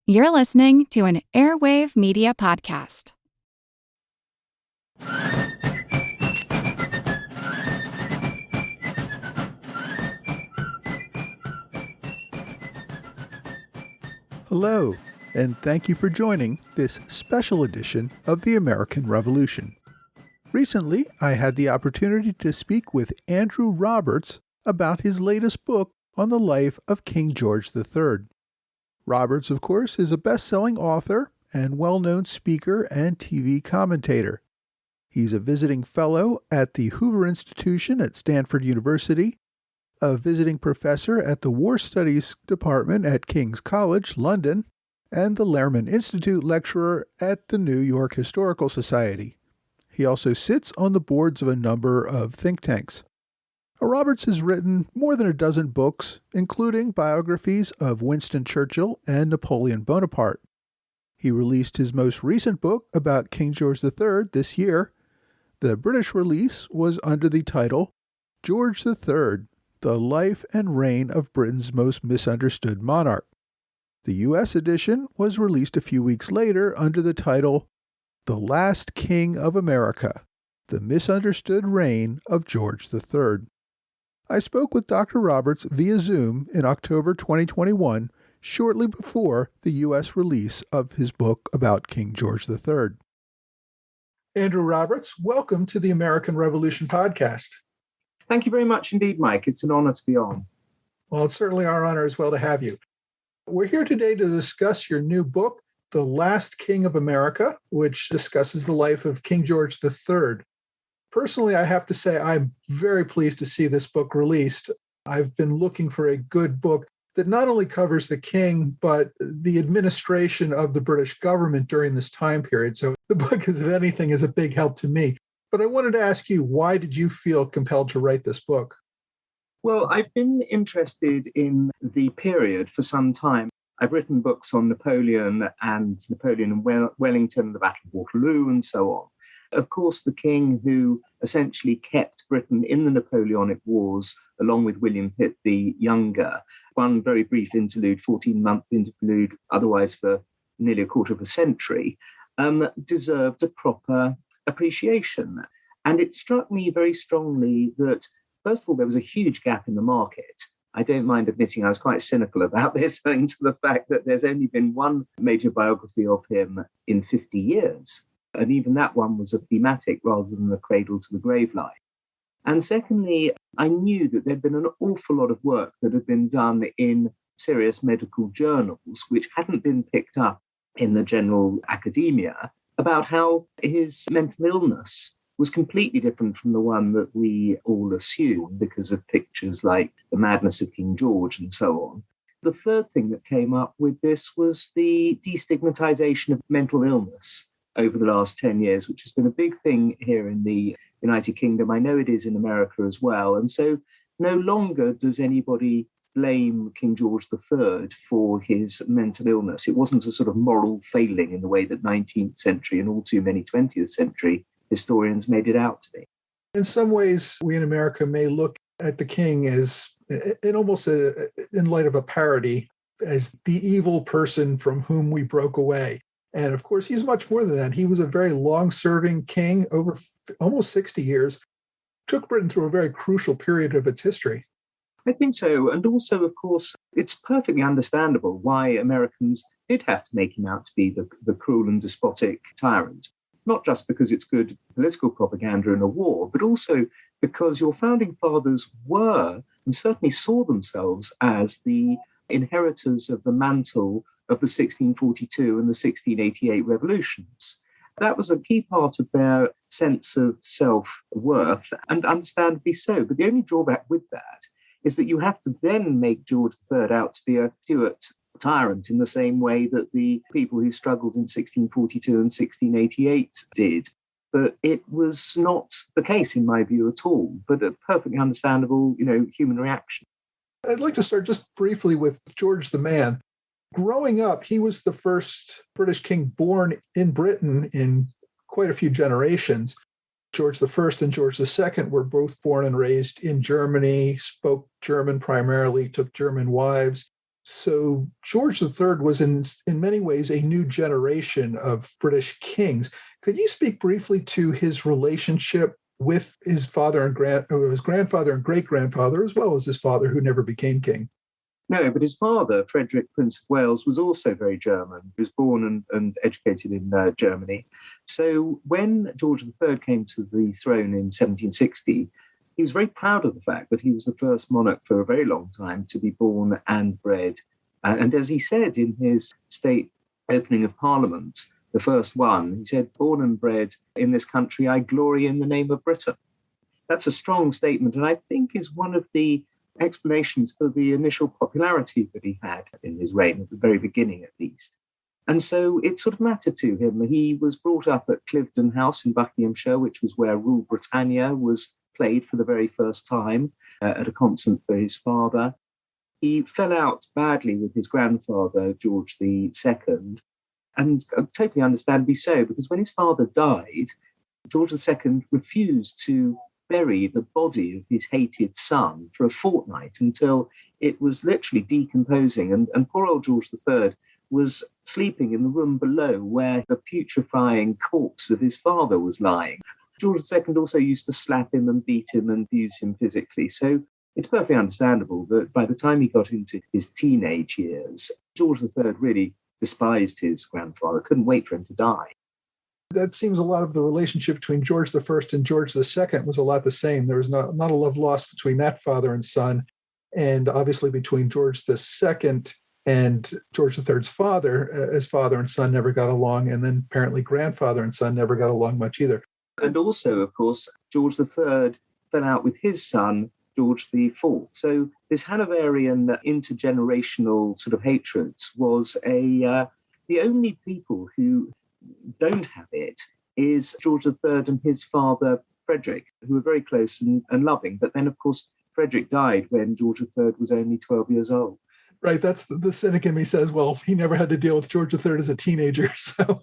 You're listening to an Airwave Media Podcast. Hello, and thank you for joining this special edition of the American Revolution. Recently, I had the opportunity to speak with Andrew Roberts about his latest book on the life of King George III. Roberts, of course, is a best-selling author and well-known speaker and TV commentator. He's a visiting fellow at the Hoover Institution at Stanford University, a visiting professor at the War Studies Department at King's College, London, and the Lehrman Institute lecturer at the New York Historical Society. He also sits on the boards of a number of think tanks. Roberts has written more than a dozen books, including biographies of Winston Churchill and Napoleon Bonaparte. He released his most recent book about King George III this year. The British release was under the title George III, The Life and Reign of Britain's Most Misunderstood Monarch. The U.S. edition was released a few weeks later under the title The Last King of America, The Misunderstood Reign of George III. I spoke with Dr. Roberts via Zoom in October 2021, shortly before the U.S. release of his book about King George III. Andrew Roberts, welcome to the American Revolution podcast. Thank you very much indeed, Mike. It's an honor to be on. Well, it's certainly our honor as well to have you. We're here today to discuss your new book, The Last King of America, which discusses the life of King George III. Personally, I have to say I'm very pleased to see this book released. I've been looking for a good book that not only covers the king, but the administration of the British government during this time period. So the book, if anything, is a big help to me. But I wanted to ask you, why did you feel compelled to write this book? Well, I've been interested in the period for some time. I've written books on Napoleon and Wellington, the Battle of Waterloo, and so on. Of course, the king who essentially kept Britain in the Napoleonic Wars, along with William Pitt the Younger, one very brief interlude, 14-month interlude, otherwise for nearly a quarter of a century, deserved a proper appreciation. And it struck me very strongly that, first of all, there was a huge gap in the market. I don't mind admitting I was quite cynical about this, owing to the fact that there's only been one major biography of him in 50 years. And even that one was a thematic rather than a cradle to the grave life. And secondly, I knew that there'd been an awful lot of work that had been done in serious medical journals, which hadn't been picked up in the general academia, about how his mental illness was completely different from the one that we all assume because of pictures like The Madness of King George and so on. The third thing that came up with this was the destigmatization of mental illness over the last 10 years, which has been a big thing here in the United Kingdom. I know it is in America as well. And so no longer does anybody blame King George III for his mental illness. It wasn't a sort of moral failing in the way that 19th century and all too many 20th century historians made it out to be. In some ways, we in America may look at the king as, in light of a parody, as the evil person from whom we broke away. And of course, he's much more than that. He was a very long-serving king over almost 60 years, took Britain through a very crucial period of its history. I think so. And also, of course, it's perfectly understandable why Americans did have to make him out to be the cruel and despotic tyrant. Not just because it's good political propaganda in a war, but also because your founding fathers were and certainly saw themselves as the inheritors of the mantle of the 1642 and the 1688 revolutions. That was a key part of their sense of self-worth, and understandably so. But the only drawback with that is that you have to then make George III out to be a Stuart tyrant in the same way that the people who struggled in 1642 and 1688 did. But it was not the case, in my view, at all, but a perfectly understandable, human reaction. I'd like to start just briefly with George the Man. Growing up, he was the first British king born in Britain in quite a few generations. George I and George II were both born and raised in Germany, spoke German primarily, took German wives. So George III was in many ways a new generation of British kings. Could you speak briefly to his relationship with his father and his grandfather and great grandfather, as well as his father, who never became king? No, but his father, Frederick, Prince of Wales, was also very German. He was born and educated in Germany. So when George III came to the throne in 1760, he was very proud of the fact that he was the first monarch for a very long time to be born and bred. And as he said in his state opening of Parliament, the first one, he said, "Born and bred in this country, I glory in the name of Britain." That's a strong statement, and I think is one of the explanations for the initial popularity that he had in his reign, at the very beginning at least. And so it sort of mattered to him. He was brought up at Cliveden House in Buckinghamshire, which was where Rule Britannia was played for the very first time at a concert for his father. He fell out badly with his grandfather, George II, and totally understandably so, because when his father died, George II refused to bury the body of his hated son for a fortnight until it was literally decomposing. And poor old George III was sleeping in the room below where the putrefying corpse of his father was lying. George II also used to slap him and beat him and abuse him physically. So it's perfectly understandable that by the time he got into his teenage years, George III really despised his grandfather, couldn't wait for him to die. That seems a lot of the relationship between George I and George II was a lot the same. There was not a love lost between that father and son, and obviously between George II and George III's father, as father and son never got along, and then apparently grandfather and son never got along much either. And also, of course, George III fell out with his son, George IV. So this Hanoverian intergenerational sort of hatred was the only people who don't have it is George III and his father, Frederick, who were very close and loving. But then, of course, Frederick died when George III was only 12 years old. Right. That's the cynic in me says, well, he never had to deal with George III as a teenager. So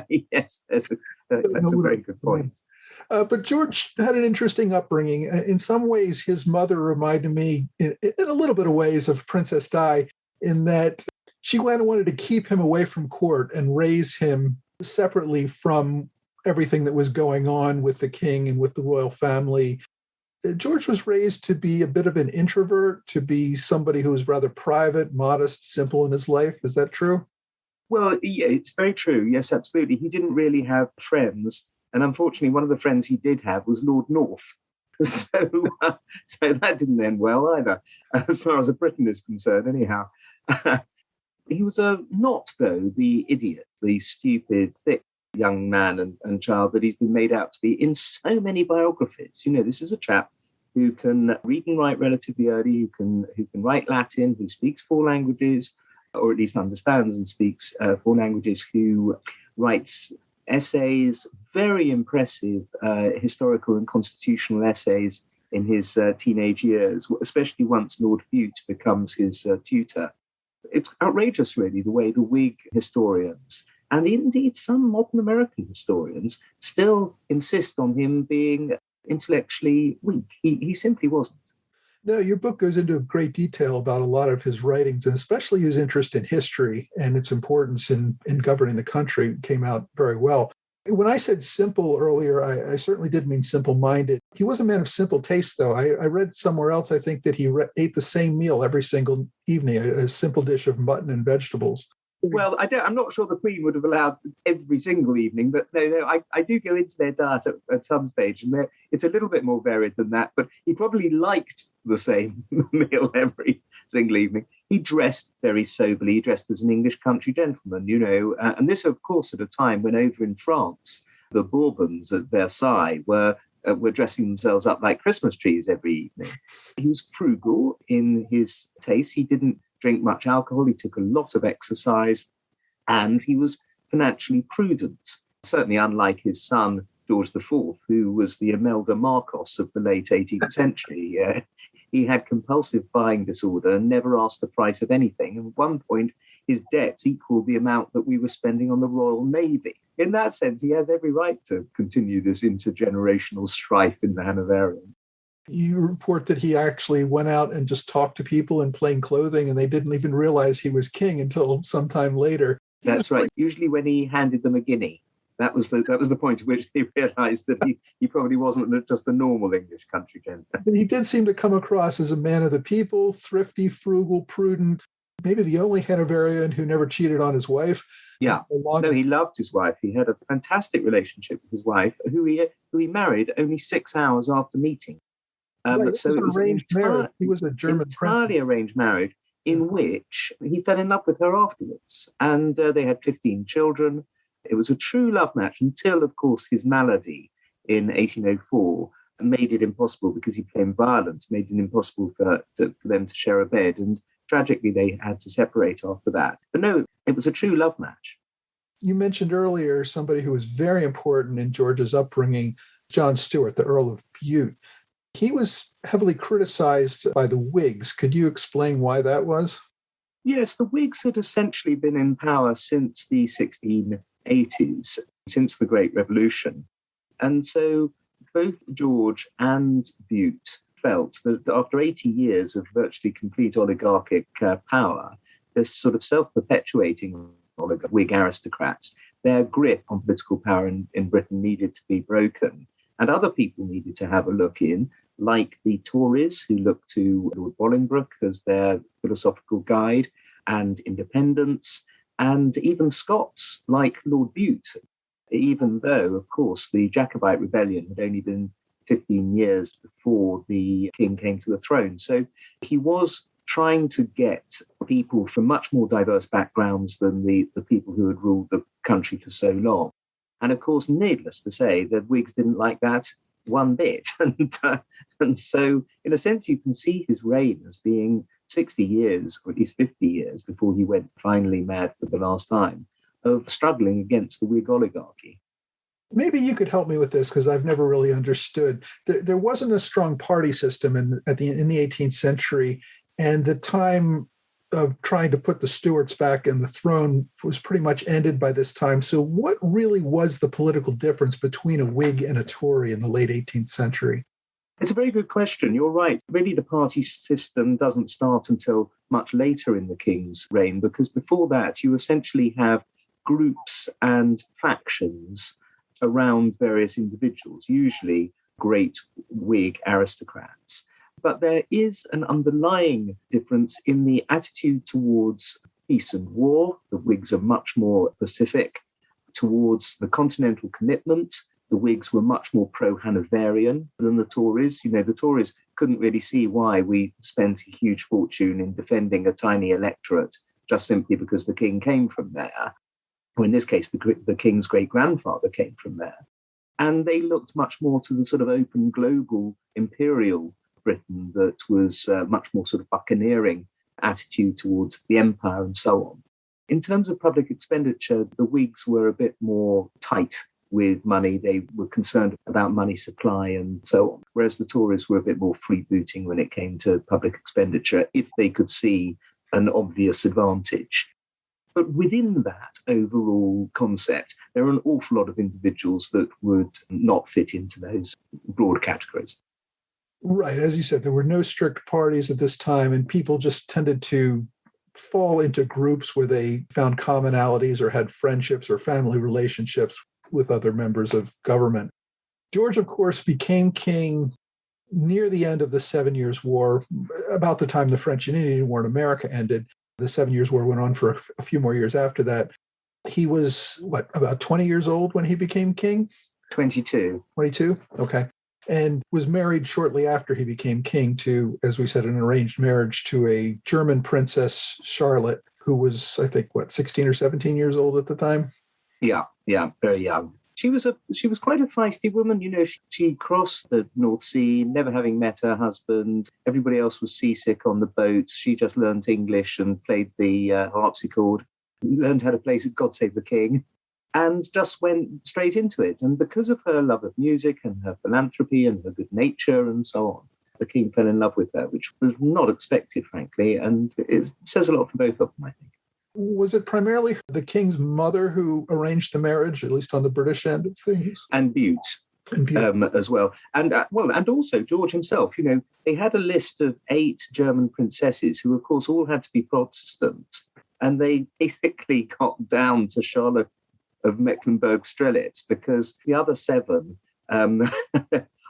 yes, that's a very good point. But George had an interesting upbringing. In some ways, his mother reminded me, in a little bit of ways, of Princess Di, in that she wanted to keep him away from court and raise him separately from everything that was going on with the king and with the royal family. George was raised to be a bit of an introvert, to be somebody who was rather private, modest, simple in his life. Is that true? Well, yeah, it's very true. Yes, absolutely. He didn't really have friends. And unfortunately, one of the friends he did have was Lord North. So that didn't end well either, as far as Britain is concerned, anyhow. He was not, though, the idiot, the stupid, thick young man and child that he's been made out to be in so many biographies. You know, this is a chap who can read and write relatively early, who can write Latin, who speaks 4 languages, or at least understands and speaks 4 languages, who writes essays, very impressive historical and constitutional essays in his teenage years, especially once Lord Bute becomes his tutor. It's outrageous, really, the way the Whig historians, and indeed some modern American historians, still insist on him being intellectually weak. He simply wasn't. No, your book goes into great detail about a lot of his writings, and especially his interest in history and its importance in governing the country came out very well. When I said simple earlier, I certainly did mean simple-minded. He was a man of simple taste, though. I read somewhere else, I think, that he ate the same meal every single evening, a simple dish of mutton and vegetables. Well, I'm not sure the Queen would have allowed every single evening, but no, I do go into their diet at some stage, and it's a little bit more varied than that. But he probably liked the same meal every single evening. He dressed very soberly. He dressed as an English country gentleman, you know, and this, of course, at a time when over in France, the Bourbons at Versailles were dressing themselves up like Christmas trees every evening. He was frugal in his taste. He didn't drink much alcohol. He took a lot of exercise, and he was financially prudent, certainly unlike his son, George IV, who was the Imelda Marcos of the late 18th century. He had compulsive buying disorder and never asked the price of anything. And at one point, his debts equaled the amount that we were spending on the Royal Navy. In that sense, he has every right to continue this intergenerational strife in the Hanoverian. You report that he actually went out and just talked to people in plain clothing, and they didn't even realize he was king until sometime later. That's right. Usually when he handed them a guinea, that was the point at which they realized that he probably wasn't just the normal English country gentleman. But he did seem to come across as a man of the people, thrifty, frugal, prudent, maybe the only Hanoverian who never cheated on his wife. Yeah. No, he loved his wife. He had a fantastic relationship with his wife, who he married only 6 hours after meeting. So it was arranged marriage. He was a German entirely arranged marriage in which he fell in love with her afterwards. And they had 15 children. It was a true love match until, of course, his malady in 1804 made it impossible, because he became violent, made it impossible for them to share a bed. And tragically, they had to separate after that. But no, it was a true love match. You mentioned earlier somebody who was very important in George's upbringing, John Stuart, the Earl of Bute. He was heavily criticized by the Whigs. Could you explain why that was? Yes, the Whigs had essentially been in power since the 1680s, since the Great Revolution. And so both George and Bute felt that after 80 years of virtually complete oligarchic power, this sort of self-perpetuating Whig aristocrats, their grip on political power in Britain needed to be broken. And other people needed to have a look in, like the Tories, who looked to Lord Bolingbroke as their philosophical guide, and independents, and even Scots, like Lord Bute, even though, of course, the Jacobite rebellion had only been 15 years before the king came to the throne. So he was trying to get people from much more diverse backgrounds than the people who had ruled the country for so long. And of course, needless to say, the Whigs didn't like that one bit. And so, in a sense, you can see his reign as being 60 years, or at least 50 years, before he went finally mad for the last time, of struggling against the Whig oligarchy. Maybe you could help me with this, because I've never really understood. There wasn't a strong party system in the 18th century, and the time of trying to put the Stuarts back in the throne was pretty much ended by this time. So what really was the political difference between a Whig and a Tory in the late 18th century? It's a very good question. You're right. Really, the party system doesn't start until much later in the king's reign, because before that, you essentially have groups and factions around various individuals, usually great Whig aristocrats. But there is an underlying difference in the attitude towards peace and war. The Whigs are much more pacific. Towards the continental commitment, the Whigs were much more pro-Hanoverian than the Tories. You know, the Tories couldn't really see why we spent a huge fortune in defending a tiny electorate just simply because the king came from there. Or in this case, the king's great-grandfather came from there. And they looked much more to the sort of open global imperial Britain that was much more sort of buccaneering attitude towards the empire and so on. In terms of public expenditure, the Whigs were a bit more tight with money. They were concerned about money supply and so on, whereas the Tories were a bit more freebooting when it came to public expenditure, if they could see an obvious advantage. But within that overall concept, there are an awful lot of individuals that would not fit into those broad categories. Right. As you said, there were no strict parties at this time, and people just tended to fall into groups where they found commonalities or had friendships or family relationships with other members of government. George, of course, became king near the end of the 7 Years' War, about the time the French and Indian War in America ended. The 7 Years' War went on for a few more years after that. He was, about 20 years old when he became king? 22. 22? Okay. And was married shortly after he became king to, as we said, an arranged marriage to a German princess, Charlotte, who was, I think, 16 or 17 years old at the time? Yeah, very young. She was quite a feisty woman. You know, she crossed the North Sea, never having met her husband. Everybody else was seasick on the boats. She just learned English and played the harpsichord, learned how to play God Save the King, and just went straight into it. And because of her love of music and her philanthropy and her good nature and so on, the king fell in love with her, which was not expected, frankly. And it says a lot for both of them, I think. Was it primarily the king's mother who arranged the marriage, at least on the British end of things? And Bute. as well. And and also George himself, they had a list of 8 German princesses who, of course, all had to be Protestant. And they basically got down to Charlotte of Mecklenburg-Strelitz because the other 7,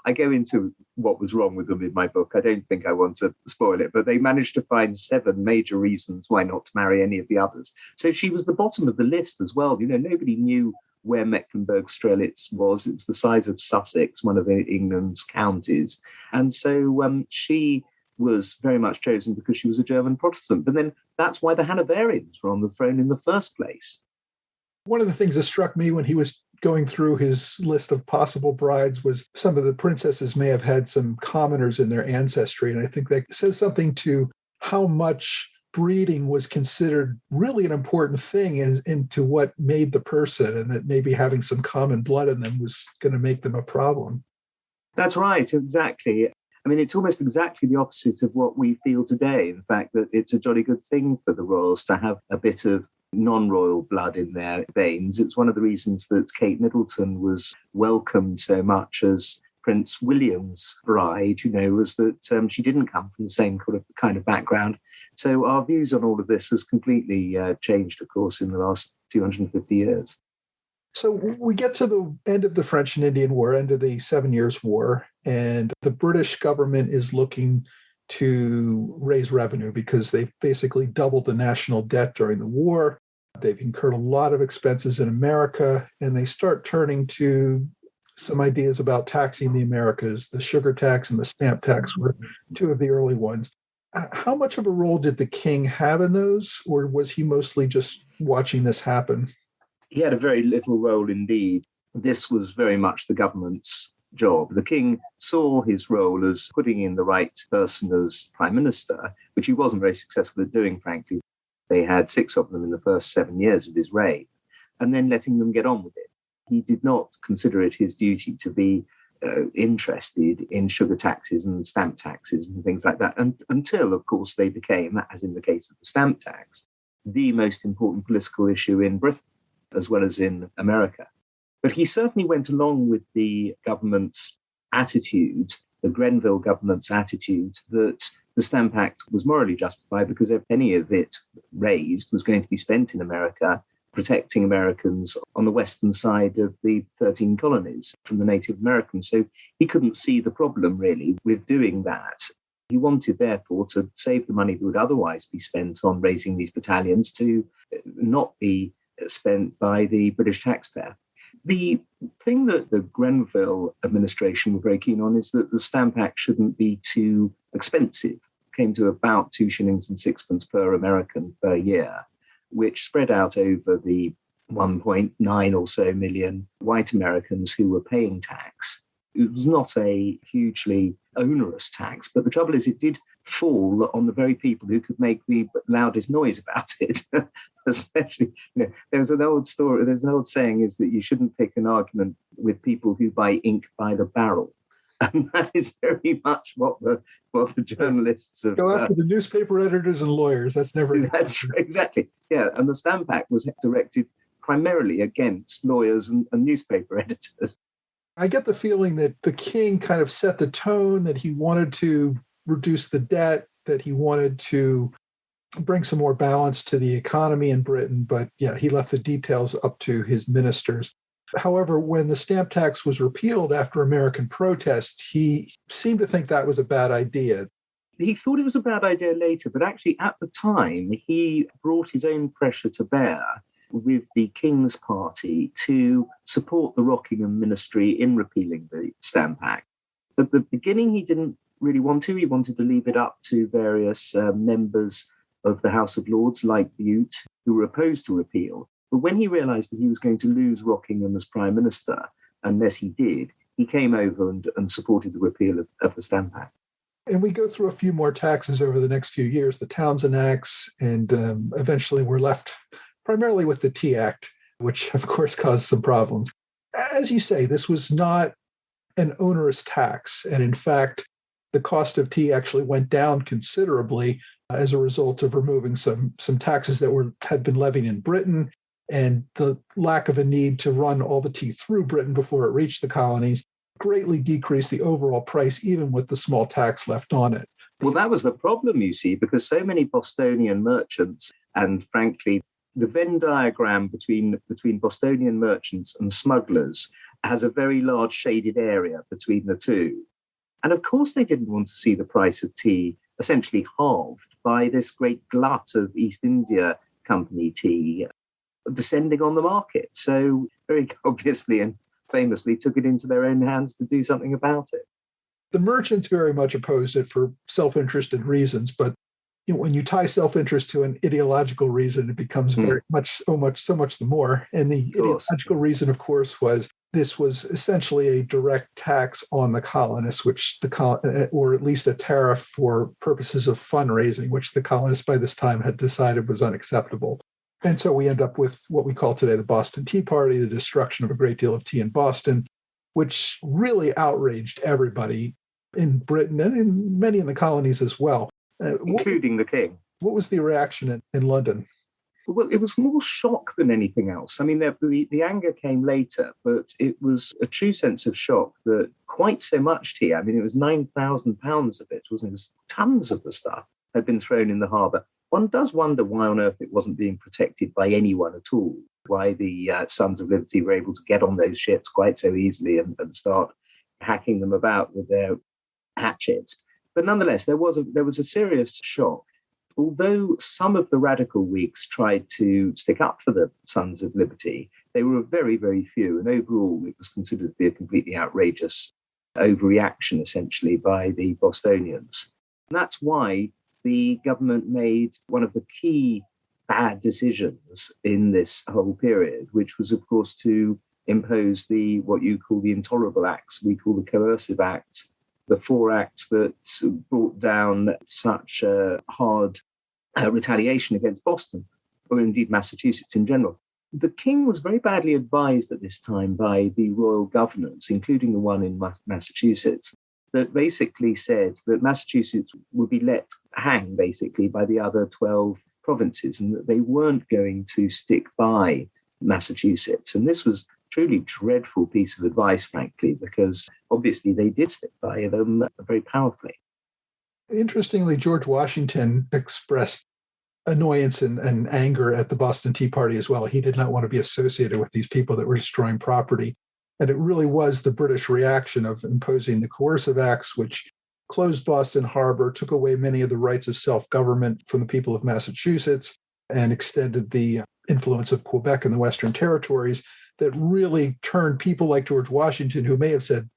I go into what was wrong with them in my book. I don't think I want to spoil it, but they managed to find 7 major reasons why not to marry any of the others. So she was the bottom of the list as well. Nobody knew where Mecklenburg-Strelitz was. It was the size of Sussex, one of England's counties. And so she was very much chosen because she was a German Protestant. But then that's why the Hanoverians were on the throne in the first place. One of the things that struck me when he was going through his list of possible brides was some of the princesses may have had some commoners in their ancestry. And I think that says something to how much breeding was considered really an important thing into what made the person, and that maybe having some common blood in them was going to make them a problem. That's right, exactly. I mean, it's almost exactly the opposite of what we feel today. In fact, that it's a jolly good thing for the royals to have a bit of non-royal blood in their veins. It's one of the reasons that Kate Middleton was welcomed so much as Prince William's bride, was that she didn't come from the same kind of background. So our views on all of this has completely changed, of course, in the last 250 years. So we get to the end of the French and Indian War, end of the 7 Years' War, and the British government is looking to raise revenue because they've basically doubled the national debt during the war. They've incurred a lot of expenses in America, and they start turning to some ideas about taxing the Americas. The sugar tax and the stamp tax were 2 of the early ones. How much of a role did the king have in those, or was he mostly just watching this happen? He had a very little role indeed. This was very much the government's job. The king saw his role as putting in the right person as prime minister, which he wasn't very successful at doing, frankly. They had 6 of them in the first 7 years of his reign, and then letting them get on with it. He did not consider it his duty to be interested in sugar taxes and stamp taxes and things like that, and until, of course, they became, as in the case of the stamp tax, the most important political issue in Britain, as well as in America. But he certainly went along with the government's attitude, the Grenville government's attitude, that the Stamp Act was morally justified because if any of it raised was going to be spent in America, protecting Americans on the western side of the 13 colonies from the Native Americans. So he couldn't see the problem, really, with doing that. He wanted, therefore, to save the money that would otherwise be spent on raising these battalions to not be spent by the British taxpayer. The thing that the Grenville administration were very keen on is that the Stamp Act shouldn't be too expensive. It came to about 2 shillings and 6pence per American per year, which spread out over the 1.9 or so million white Americans who were paying tax. It was not a hugely onerous tax, but the trouble is it did fall on the very people who could make the loudest noise about it. Especially, there's an old saying is that you shouldn't pick an argument with people who buy ink by the barrel. And that is very much what the journalists have... Go after the newspaper editors and lawyers. That's never... That's exactly. Yeah, and the Stamp Act was directed primarily against lawyers and newspaper editors. I get the feeling that the king kind of set the tone, that he wanted to reduce the debt, that he wanted to bring some more balance to the economy in Britain. But yeah, he left the details up to his ministers. However, when the stamp tax was repealed after American protest, he seemed to think that was a bad idea. He thought it was a bad idea later, but actually at the time, he brought his own pressure to bear with the King's Party to support the Rockingham ministry in repealing the Stamp Act. At the beginning, he didn't really want to. He wanted to leave it up to various members of the House of Lords, like Bute, who were opposed to repeal. But when he realised that he was going to lose Rockingham as Prime Minister, unless he did, he came over and supported the repeal of the Stamp Act. And we go through a few more taxes over the next few years, the Townshend Acts, and eventually we're left primarily with the Tea Act, which of course caused some problems. As you say, this was not an onerous tax. And in fact, the cost of tea actually went down considerably as a result of removing some taxes that had been levied in Britain, and the lack of a need to run all the tea through Britain before it reached the colonies. greatly decrease the overall price, even with the small tax left on it. Well, that was the problem, you see, because so many Bostonian merchants, and frankly, the Venn diagram between Bostonian merchants and smugglers has a very large shaded area between the two. And of course, they didn't want to see the price of tea essentially halved by this great glut of East India Company tea descending on the market. So very obviously and famously took it into their own hands to do something about it. The merchants very much opposed it for self-interested reasons, but when you tie self-interest to an ideological reason, it becomes very much so much the more. And the ideological reason, of course, was this was essentially a direct tax on the colonists, or at least a tariff for purposes of fundraising, which the colonists by this time had decided was unacceptable. And so we end up with what we call today the Boston Tea Party, the destruction of a great deal of tea in Boston, which really outraged everybody in Britain and in many in the colonies as well. Including the king. What was the reaction in London? Well, it was more shock than anything else. I mean, the anger came later, but it was a true sense of shock that quite so much tea, I mean, it was 9,000 pounds of it, wasn't it? It was tons of the stuff had been thrown in the harbour. One does wonder why on earth it wasn't being protected by anyone at all, why the Sons of Liberty were able to get on those ships quite so easily and start hacking them about with their hatchets. But nonetheless, there was a serious shock. Although some of the radical Whigs tried to stick up for the Sons of Liberty, they were very, very few. And overall, it was considered to be a completely outrageous overreaction, essentially, by the Bostonians. And that's why the government made one of the key bad decisions in this whole period, which was, of course, to impose what you call the intolerable acts, we call the coercive acts, the 4 acts that brought down such hard retaliation against Boston, or indeed Massachusetts in general. The king was very badly advised at this time by the royal governors, including the one in Massachusetts, that basically said that Massachusetts would be let hang, basically, by the other 12 provinces, and that they weren't going to stick by Massachusetts. And this was truly dreadful piece of advice, frankly, because obviously they did stick by them very powerfully. Interestingly, George Washington expressed annoyance and anger at the Boston Tea Party as well. He did not want to be associated with these people that were destroying property. And it really was the British reaction of imposing the coercive acts, which closed Boston Harbor, took away many of the rights of self-government from the people of Massachusetts, and extended the influence of Quebec in the Western Territories, that really turned people like George Washington, who may have said,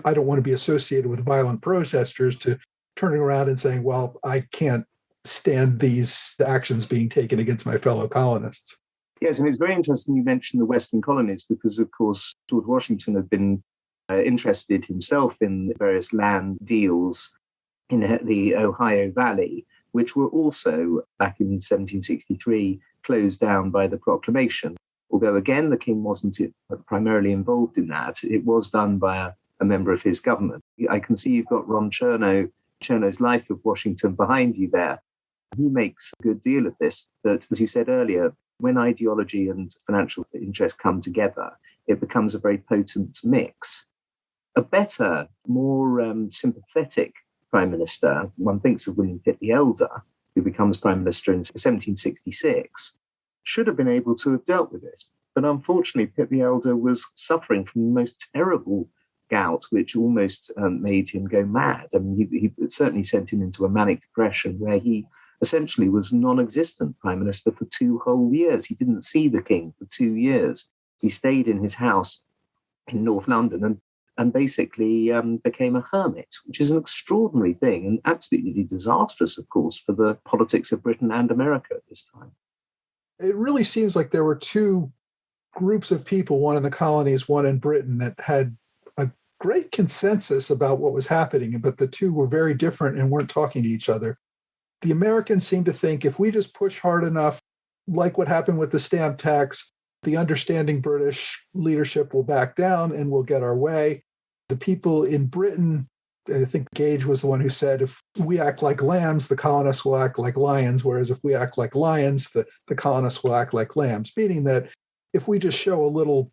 I don't want to be associated with violent protesters, to turning around and saying, well, I can't stand these actions being taken against my fellow colonists. Yes, and it's very interesting you mentioned the Western colonies because, of course, George Washington had been interested himself in various land deals in the Ohio Valley, which were also, back in 1763, closed down by the proclamation. Although, again, the king wasn't primarily involved in that. It was done by a member of his government. I can see you've got Ron Chernow's Life of Washington behind you there. He makes a good deal of this, that, as you said earlier, when ideology and financial interest come together, it becomes a very potent mix. A better, more sympathetic prime minister, one thinks of William Pitt the Elder, who becomes prime minister in 1766, should have been able to have dealt with this. But unfortunately, Pitt the Elder was suffering from the most terrible gout, which almost made him go mad. I mean, he certainly sent him into a manic depression where he essentially was non-existent prime minister for 2 whole years. He didn't see the king for 2 years. He stayed in his house in North London and basically became a hermit, which is an extraordinary thing and absolutely disastrous, of course, for the politics of Britain and America at this time. It really seems like there were 2 groups of people, one in the colonies, one in Britain, that had a great consensus about what was happening, but the 2 were very different and weren't talking to each other. The Americans seem to think if we just push hard enough, like what happened with the stamp tax, the understanding British leadership will back down and we'll get our way. The people in Britain, I think Gage was the one who said, if we act like lambs, the colonists will act like lions, whereas if we act like lions, the colonists will act like lambs, meaning that if we just show a little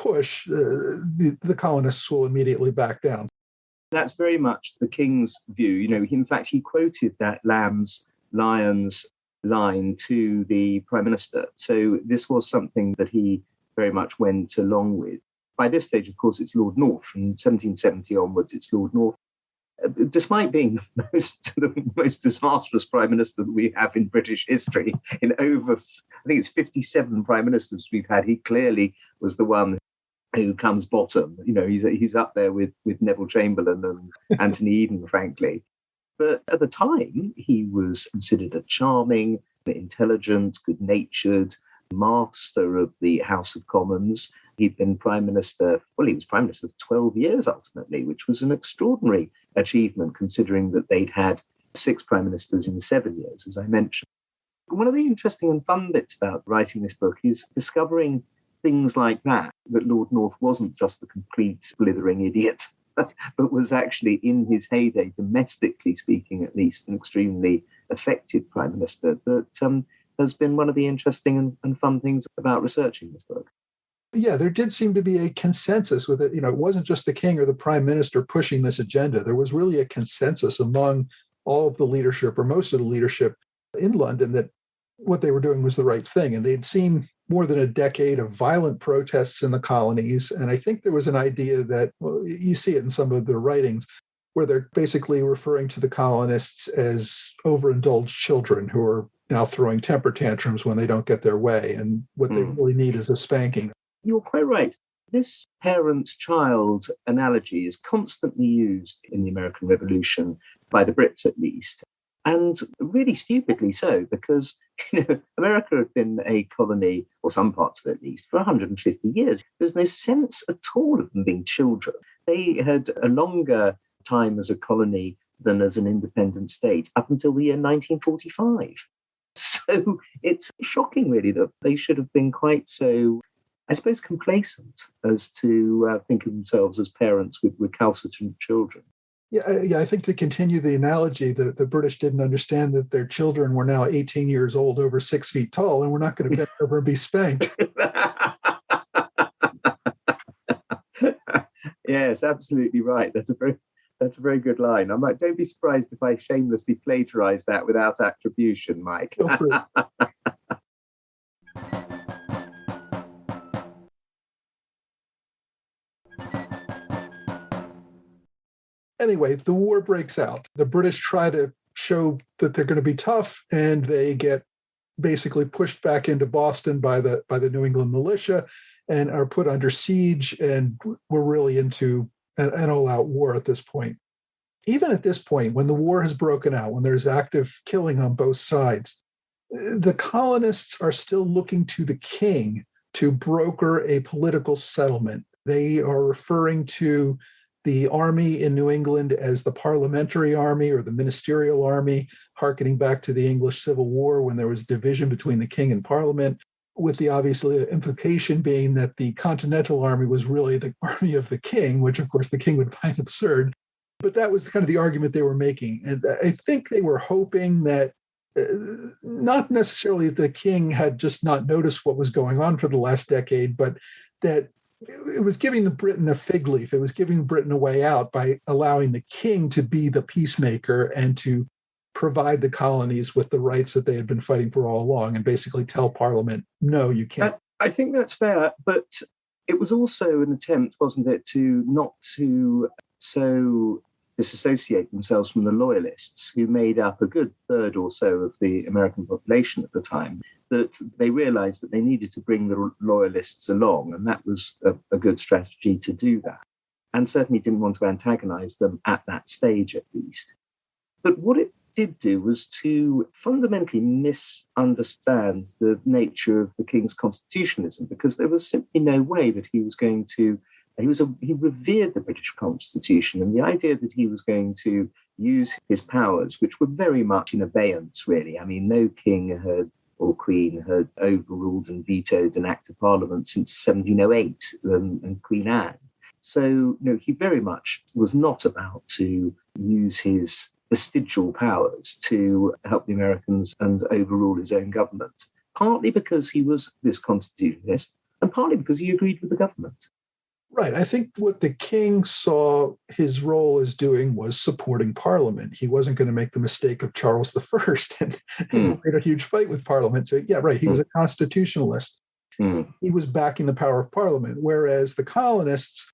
push, the colonists will immediately back down. That's very much the king's view. In fact, he quoted that lambs, lions line to the prime minister. So this was something that he very much went along with. By this stage, of course, it's Lord North. From 1770 onwards, it's Lord North. Despite being the most disastrous prime minister that we have in British history, in over, I think it's 57 prime ministers we've had, he clearly was the one who comes bottom. He's up there with Neville Chamberlain and Anthony Eden, frankly. But at the time, he was considered a charming, intelligent, good-natured master of the House of Commons. He'd been prime minister, he was prime minister for 12 years ultimately, which was an extraordinary achievement considering that they'd had 6 prime ministers in 7 years, as I mentioned. One of the interesting and fun bits about writing this book is discovering things like that Lord North wasn't just a complete blithering idiot, but was actually, in his heyday, domestically speaking at least, an extremely effective prime minister that has been one of the interesting and fun things about researching this book. Yeah, there did seem to be a consensus with it. It wasn't just the king or the prime minister pushing this agenda. There was really a consensus among all of the leadership, or most of the leadership in London, that what they were doing was the right thing. And they'd seen more than a decade of violent protests in the colonies. And I think there was an idea that, you see it in some of their writings, where they're basically referring to the colonists as overindulged children who are now throwing temper tantrums when they don't get their way. And what they really need is a spanking. You're quite right. This parent-child analogy is constantly used in the American Revolution, by the Brits at least, and really stupidly so, because America had been a colony, or some parts of it at least, for 150 years. There's no sense at all of them being children. They had a longer time as a colony than as an independent state, up until the year 1945. So it's shocking, really, that they should have been quite so, I suppose, complacent as to think of themselves as parents with recalcitrant children. Yeah, I think to continue the analogy, that the British didn't understand that their children were now 18 years old, over 6 feet tall, and we're not going to bend over and be spanked. Yes, absolutely right. That's a very good line. Don't be surprised if I shamelessly plagiarize that without attribution, Mike. Feel free. Anyway, the war breaks out. The British try to show that they're going to be tough, and they get basically pushed back into Boston by the New England militia and are put under siege, and we're really into an all-out war at this point. Even at this point, when the war has broken out, when there's active killing on both sides, the colonists are still looking to the king to broker a political settlement. They are referring to the army in New England as the parliamentary army or the ministerial army, hearkening back to the English Civil War when there was division between the king and parliament, with the obviously implication being that the Continental Army was really the army of the king, which of course the king would find absurd. But that was kind of the argument they were making. And I think they were hoping that not necessarily the king had just not noticed what was going on for the last decade, but that it was giving the Britain a fig leaf. It was giving Britain a way out by allowing the king to be the peacemaker and to provide the colonies with the rights that they had been fighting for all along, and basically tell Parliament, no, you can't. I think that's fair, but it was also an attempt, wasn't it, to not to so disassociate themselves from the loyalists, who made up a good third or so of the American population at the time, that they realized that they needed to bring the loyalists along, and that was a good strategy to do that, and certainly didn't want to antagonize them at that stage at least. But what it did do was to fundamentally misunderstand the nature of the king's constitutionalism, because there was simply no way that he was going to he revered the British Constitution, and the idea that he was going to use his powers, which were very much in abeyance, really. I mean, no king or queen had overruled and vetoed an act of parliament since 1708 and Queen Anne. So, no, he very much was not about to use his vestigial powers to help the Americans and overrule his own government, partly because he was this constitutionalist, and and partly because he agreed with the government. Right. I think what the king saw his role as doing was supporting Parliament. He wasn't going to make the mistake of Charles I and create a huge fight with Parliament. So, yeah, right. He was a constitutionalist. He was backing the power of Parliament, whereas the colonists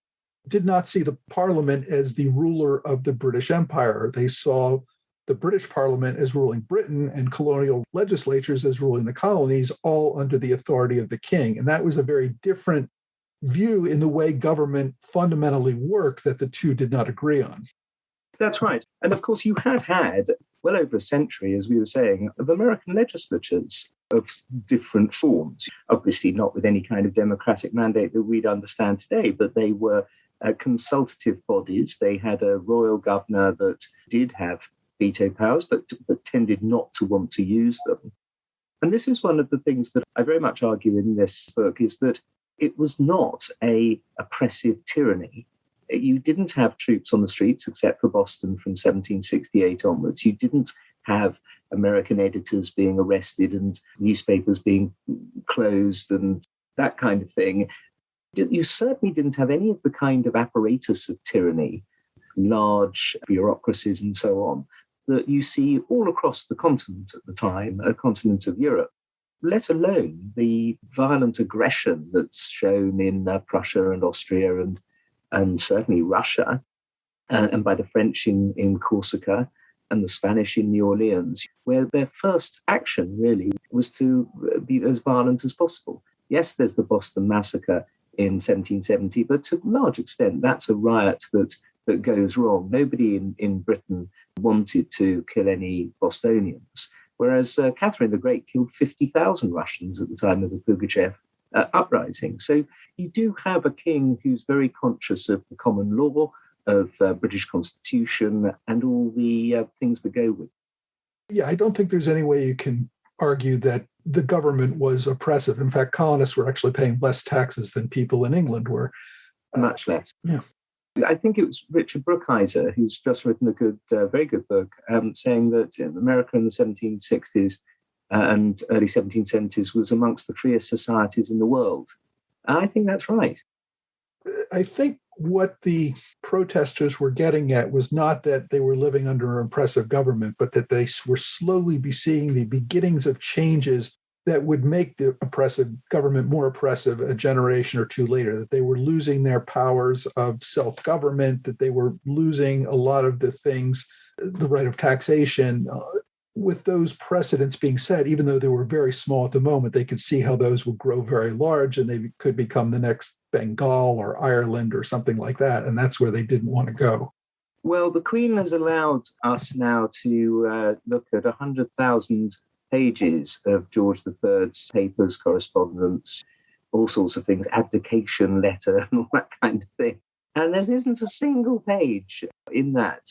did not see the Parliament as the ruler of the British Empire. They saw the British Parliament as ruling Britain and colonial legislatures as ruling the colonies, all under the authority of the king. And that was a very different view in the way government fundamentally worked that the two did not agree on. That's right. And of course, you had well over a century, as we were saying, of American legislatures of different forms. Obviously, not with any kind of democratic mandate that we'd understand today, but they were consultative bodies. They had a royal governor that did have veto powers, but tended not to want to use them. And this is one of the things that I very much argue in this book, is that it was not a oppressive tyranny. You didn't have troops on the streets, except for Boston from 1768 onwards. You didn't have American editors being arrested and newspapers being closed and that kind of thing. You certainly didn't have any of the kind of apparatus of tyranny, large bureaucracies and so on, that you see all across the continent at the time, a continent of Europe, let alone the violent aggression that's shown in Prussia and Austria and certainly Russia, and by the French in Corsica and the Spanish in New Orleans, where their first action really was to be as violent as possible. Yes, there's the Boston Massacre in 1770, but to a large extent, that's a riot that goes wrong. Nobody in Britain wanted to kill any Bostonians, whereas Catherine the Great killed 50,000 Russians at the time of the Pugachev uprising. So you do have a king who's very conscious of the common law, of British Constitution, and all the things that go with it. Yeah, I don't think there's any way you can argue that the government was oppressive. In fact, colonists were actually paying less taxes than people in England were. Much less. Yeah. I think it was Richard Brookhiser who's just written a very good book, saying that America in the 1760s and early 1770s was amongst the freest societies in the world. And I think that's right. I think what the protesters were getting at was not that they were living under an oppressive government, but that they were slowly seeing the beginnings of changes that would make the oppressive government more oppressive a generation or two later, that they were losing their powers of self-government, that they were losing a lot of the things, the right of taxation. With those precedents being set, even though they were very small at the moment, they could see how those would grow very large and they could become the next Bengal or Ireland or something like that. And that's where they didn't want to go. Well, the Queen has allowed us now to look at 100,000 pages of George III's papers, correspondence, all sorts of things, abdication letter and all that kind of thing. And there isn't a single page in that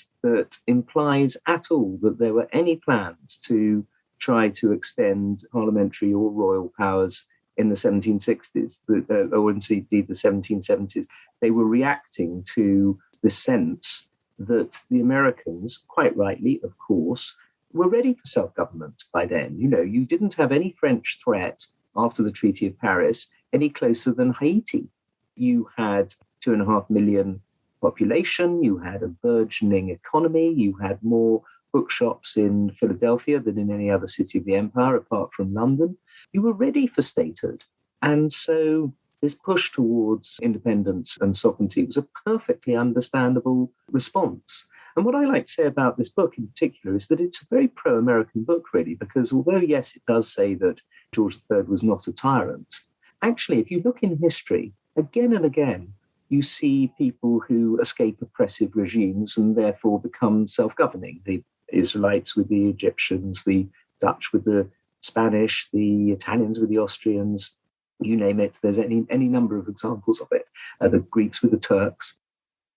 implies at all that there were any plans to try to extend parliamentary or royal powers in the 1760s, or indeed the 1770s. They were reacting to the sense that the Americans, quite rightly, of course, were ready for self-government by then. You know, you didn't have any French threat after the Treaty of Paris any closer than Haiti. You had 2.5 million population, you had a burgeoning economy, you had more bookshops in Philadelphia than in any other city of the empire apart from London. You were ready for statehood. And so this push towards independence and sovereignty was a perfectly understandable response. And what I like to say about this book in particular is that it's a very pro-American book, really, because although, yes, it does say that George III was not a tyrant, actually, if you look in history, again and again, you see people who escape oppressive regimes and therefore become self-governing. The Israelites with the Egyptians, the Dutch with the Spanish, the Italians with the Austrians, you name it. There's any number of examples of it. The Greeks with the Turks.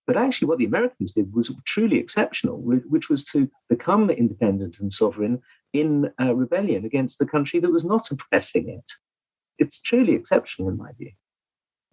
But actually what the Americans did was truly exceptional, which was to become independent and sovereign in rebellion against a country that was not oppressing it. It's truly exceptional in my view.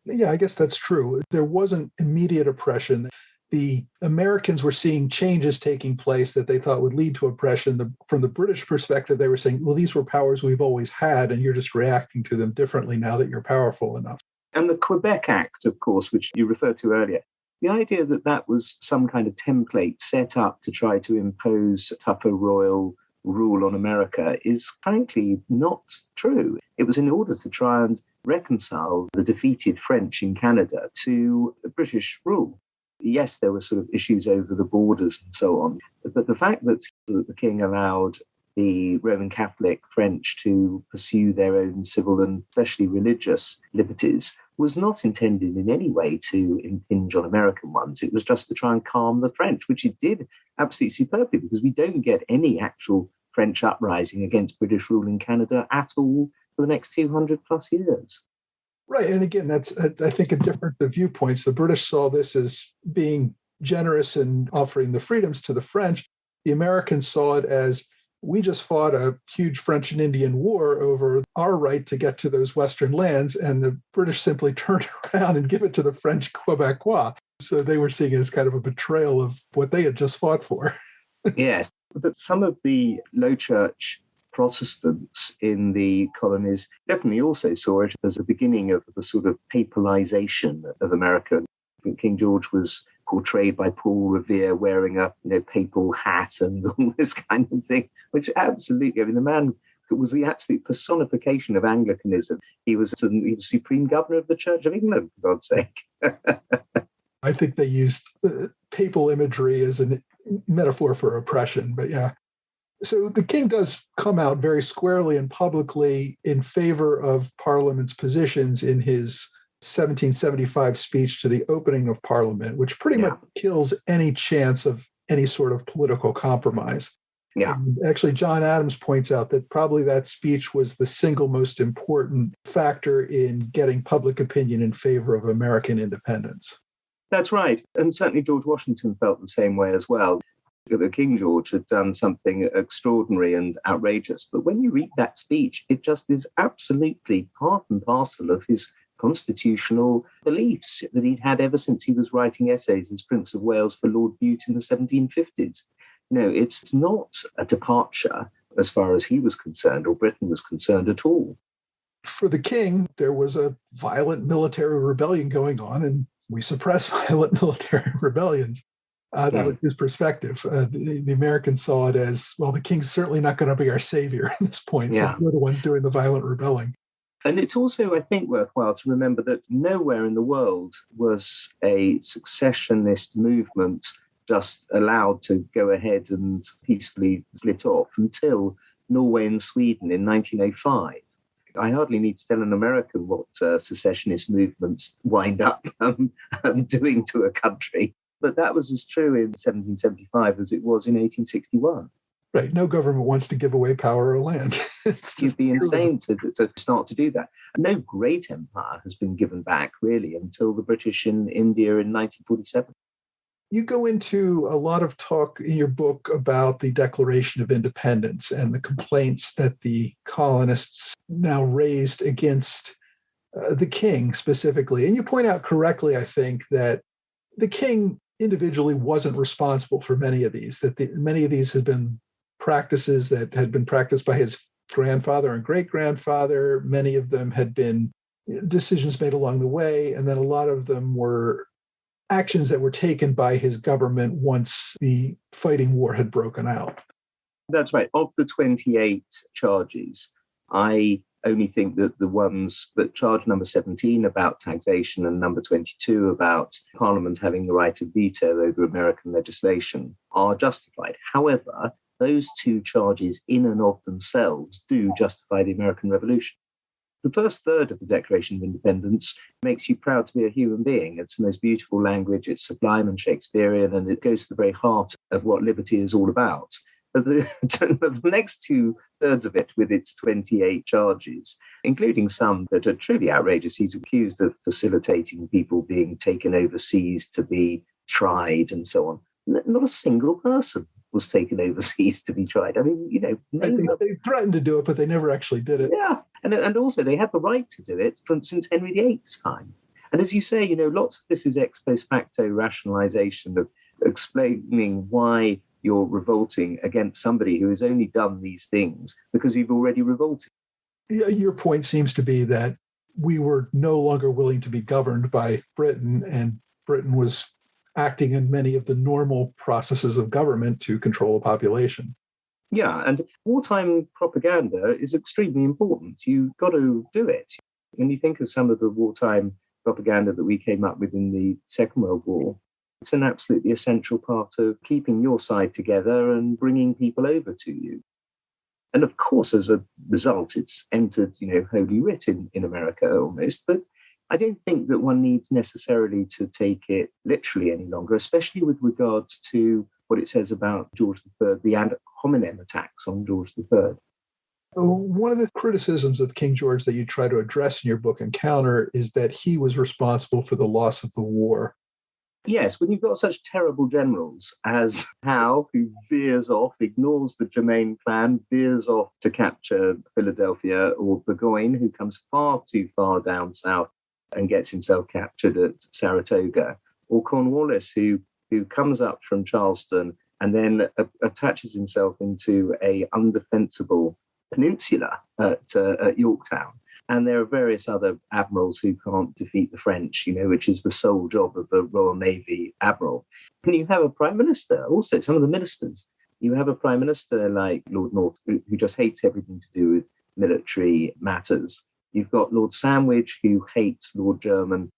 Yeah, I guess that's true. There wasn't immediate oppression. The Americans were seeing changes taking place that they thought would lead to oppression. From the British perspective, they were saying, well, these were powers we've always had, and you're just reacting to them differently now that you're powerful enough. And the Quebec Act, of course, which you referred to earlier, the idea that that was some kind of template set up to try to impose tougher royal rule on America is frankly not true. It was in order to try and reconcile the defeated French in Canada to British rule. Yes, there were sort of issues over the borders and so on, but the fact that the king allowed the Roman Catholic French to pursue their own civil and especially religious liberties was not intended in any way to impinge on American ones. It was just to try and calm the French, which it did absolutely superbly, because we don't get any actual French uprising against British rule in Canada at all for the next 200 plus years. Right. And again, that's, I think, a different viewpoints. The British saw this as being generous and offering the freedoms to the French. The Americans saw it as, we just fought a huge French and Indian war over our right to get to those Western lands, and the British simply turned around and give it to the French Quebecois. So they were seeing it as kind of a betrayal of what they had just fought for. Yes, but some of the low church Protestants in the colonies definitely also saw it as a beginning of the sort of papalization of America. King George was portrayed by Paul Revere wearing a papal hat and all this kind of thing, which absolutely, the man was the absolute personification of Anglicanism. He was supreme governor of the Church of England, for God's sake. I think they used papal imagery as a metaphor for oppression, but yeah. So the king does come out very squarely and publicly in favor of Parliament's positions in his 1775 speech to the opening of Parliament, which pretty much kills any chance of any sort of political compromise. Yeah. And actually, John Adams points out that probably that speech was the single most important factor in getting public opinion in favor of American independence. That's right. And certainly George Washington felt the same way as well. King George had done something extraordinary and outrageous. But when you read that speech, it just is absolutely part and parcel of his constitutional beliefs that he'd had ever since he was writing essays as Prince of Wales for Lord Bute in the 1750s. It's not a departure as far as he was concerned or Britain was concerned at all. For the king, there was a violent military rebellion going on, and we suppress violent military rebellions. That was his perspective. The Americans saw it as, well, the king's certainly not going to be our savior at this point. So we're the ones doing the violent rebelling. And it's also, I think, worthwhile to remember that nowhere in the world was a successionist movement just allowed to go ahead and peacefully split off until Norway and Sweden in 1905. I hardly need to tell an American what secessionist movements wind up doing to a country. But that was as true in 1775 as it was in 1861. Right. No government wants to give away power or land. You'd be insane to start to do that. No great empire has been given back, really, until the British in India in 1947. You go into a lot of talk in your book about the Declaration of Independence and the complaints that the colonists now raised against the king specifically. And you point out correctly, I think, that the king individually wasn't responsible for many of these, that many of these had been practices that had been practiced by his grandfather and great-grandfather. Many of them had been decisions made along the way, and then a lot of them were actions that were taken by his government once the fighting war had broken out. That's right. Of the 28 charges, I only think that the ones that charge number 17 about taxation and number 22 about Parliament having the right of veto over American legislation are justified. However, those two charges in and of themselves do justify the American Revolution. The first third of the Declaration of Independence makes you proud to be a human being. It's the most beautiful language, it's sublime and Shakespearean, and it goes to the very heart of what liberty is all about. But the next 2/3 of it, with its 28 charges, including some that are truly outrageous, he's accused of facilitating people being taken overseas to be tried and so on. Not a single person was taken overseas to be tried. I mean, I think they threatened to do it, but they never actually did it. Yeah, and also they had the right to do it since Henry VIII's time. And as you say, lots of this is ex post facto rationalization of explaining why you're revolting against somebody who has only done these things because you've already revolted. Your point seems to be that we were no longer willing to be governed by Britain, and Britain was acting in many of the normal processes of government to control a population. Yeah, and wartime propaganda is extremely important. You've got to do it. When you think of some of the wartime propaganda that we came up with in the Second World War, it's an absolutely essential part of keeping your side together and bringing people over to you. And of course, as a result, it's entered, Holy Writ in America almost. But I don't think that one needs necessarily to take it literally any longer, especially with regards to what it says about George III, the ad hominem attacks on George III. One of the criticisms of King George that you try to address in your book Encounter is that he was responsible for the loss of the war. Yes, when you've got such terrible generals as Howe, who veers off, ignores the Germain plan, veers off to capture Philadelphia, or Burgoyne, who comes far too far down south and gets himself captured at Saratoga, or Cornwallis, who comes up from Charleston and then attaches himself into a undefensible peninsula at Yorktown. And there are various other admirals who can't defeat the French, which is the sole job of the Royal Navy admiral. And you have a prime minister, also some of the ministers. You have a prime minister like Lord North, who just hates everything to do with military matters. You've got Lord Sandwich, who hates Lord Jermyn,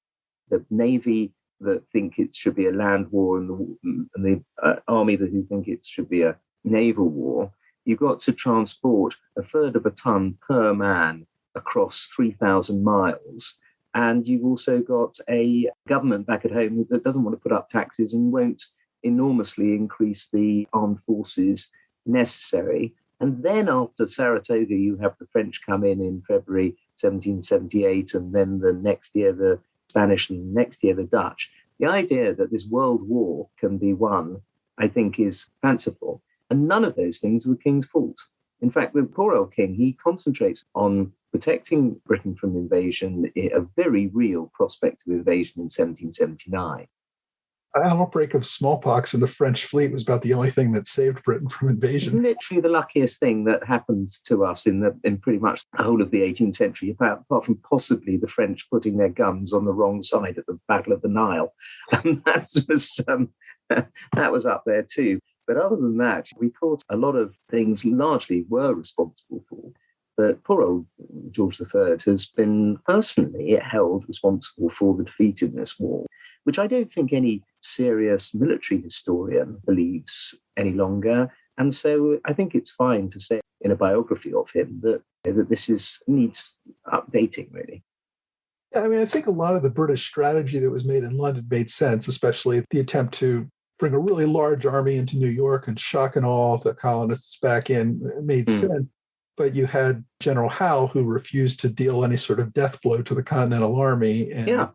the Navy that think it should be a land war, and the army who think it should be a naval war. You've got to transport a third of a ton per man across 3,000 miles. And you've also got a government back at home that doesn't want to put up taxes and won't enormously increase the armed forces necessary. And then after Saratoga, you have the French come in February 1778, and then the next year the Spanish, and the next year the Dutch. The idea that this world war can be won, I think, is fanciful. And none of those things are the king's fault. In fact, the poor old king, he concentrates on protecting Britain from invasion, a very real prospect of invasion in 1779. An outbreak of smallpox in the French fleet was about the only thing that saved Britain from invasion. Literally the luckiest thing that happened to us in pretty much the whole of the 18th century, apart from possibly the French putting their guns on the wrong side at the Battle of the Nile. And that was up there too. But other than that, we thought a lot of things largely were responsible for. But poor old George III has been personally held responsible for the defeat in this war, which I don't think any serious military historian believes any longer. And so I think it's fine to say in a biography of him that this needs updating, really. I mean, I think a lot of the British strategy that was made in London made sense, especially the attempt to bring a really large army into New York and shock and awe the colonists back in made sense. But you had General Howe, who refused to deal any sort of death blow to the Continental Army. And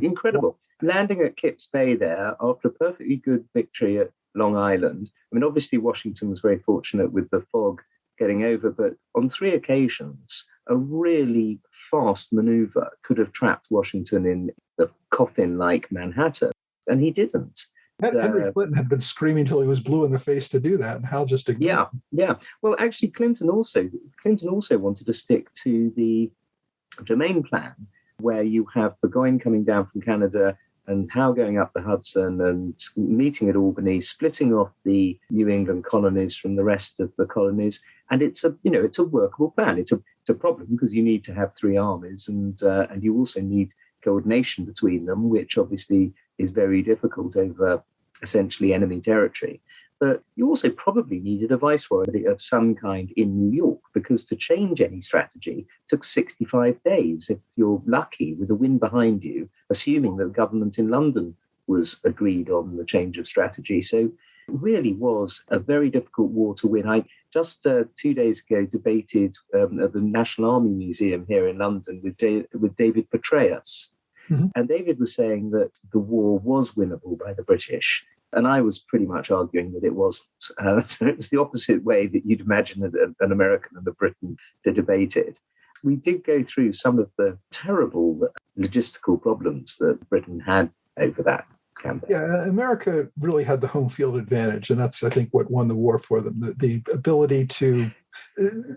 incredible. Landing at Kips Bay there after a perfectly good victory at Long Island. I mean, obviously, Washington was very fortunate with the fog getting over, but on 3 occasions, a really fast maneuver could have trapped Washington in the coffin like Manhattan, and he didn't. Henry Clinton had been screaming till he was blue in the face to do that, and Hal just ignored him. Yeah. Well, actually, Clinton also wanted to stick to the Germain plan, where you have Burgoyne coming down from Canada and Howe going up the Hudson and meeting at Albany, splitting off the New England colonies from the rest of the colonies. And it's a workable plan. It's a problem because you need to have 3 armies, and you also need coordination between them, which obviously is very difficult over essentially enemy territory. But you also probably needed a viceroy of some kind in New York, because to change any strategy took 65 days, if you're lucky, with the wind behind you, assuming that the government in London was agreed on the change of strategy. So it really was a very difficult war to win. I just 2 days ago debated at the National Army Museum here in London with David Petraeus. Mm-hmm. And David was saying that the war was winnable by the British. And I was pretty much arguing that it wasn't. So it was the opposite way that you'd imagine an American and a Briton to debate it. We did go through some of the terrible logistical problems that Britain had over that campaign. Yeah, America really had the home field advantage. And that's, I think, what won the war for them. The ability to